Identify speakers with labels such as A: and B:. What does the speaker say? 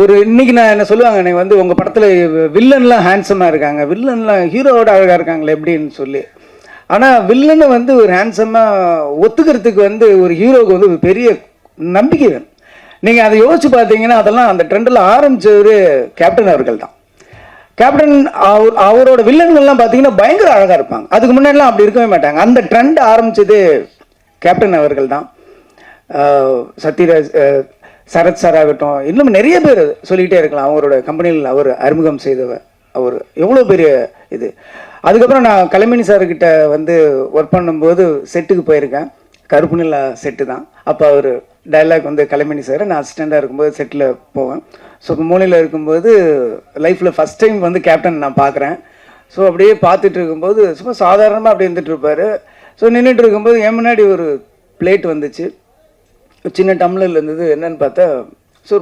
A: ஒரு இன்னைக்கு நான் என்ன சொல்லுவாங்க, நீங்கள் வந்து உங்கள் படத்தில் வில்லன்லாம் ஹேண்ட்ஸமாக இருக்காங்க, வில்லன்லாம் ஹீரோவோட அழகாக இருக்காங்களே எப்படின்னு சொல்லி. ஆனால் வில்லனை வந்து ஒரு ஹேண்ட்ஸமாக ஒத்துக்கிறதுக்கு வந்து ஒரு ஹீரோவுக்கு வந்து ஒரு பெரிய நம்பிக்கை வேணும். நீங்கள் அதை யோசிச்சு பார்த்தீங்கன்னா அதெல்லாம் அந்த ட்ரெண்டில் ஆரம்பித்தவர் கேப்டன் அவர்கள் தான். கேப்டன் அவரோட வில்லன்கள்லாம் பார்த்தீங்கன்னா பயங்கர அழகாக இருப்பாங்க. அதுக்கு முன்னாடிலாம் அப்படி இருக்கவே மாட்டாங்க. அந்த ட்ரெண்ட் ஆரம்பித்தது கேப்டன் அவர்கள் தான். சத்யராஜ், சரத் சார் ஆகட்டும், இன்னும் நிறைய பேர் சொல்லிக்கிட்டே இருக்கலாம். அவரோட கம்பெனியில் அவர் அறிமுகம் செய்தவர் அவர் எவ்வளோ பெரிய இது. அதுக்கப்புறம் நான் கலைமணி சார்கிட்ட வந்து ஒர்க் பண்ணும்போது செட்டுக்கு போயிருக்கேன். கருப்பு நிலா செட்டு தான். அப்போ அவர் டைலாக் வந்து கலைமணி சார், நான் அசிஸ்டண்டாக இருக்கும்போது செட்டில் போவேன். ஸோ மூலையில் இருக்கும்போது லைஃப்பில் ஃபஸ்ட் டைம் வந்து கேப்டன் நான் பார்க்குறேன். ஸோ அப்படியே பார்த்துட்டு இருக்கும்போது சும்மா சாதாரணமாக அப்படி இருந்துகிட்டு இருப்பார். ஸோ நின்றுட்டு இருக்கும்போது என் முன்னாடி ஒரு பிளேட் வந்துச்சு, சின்ன டம்ளரில் இருந்தது. என்னன்னு பார்த்தா ஸோ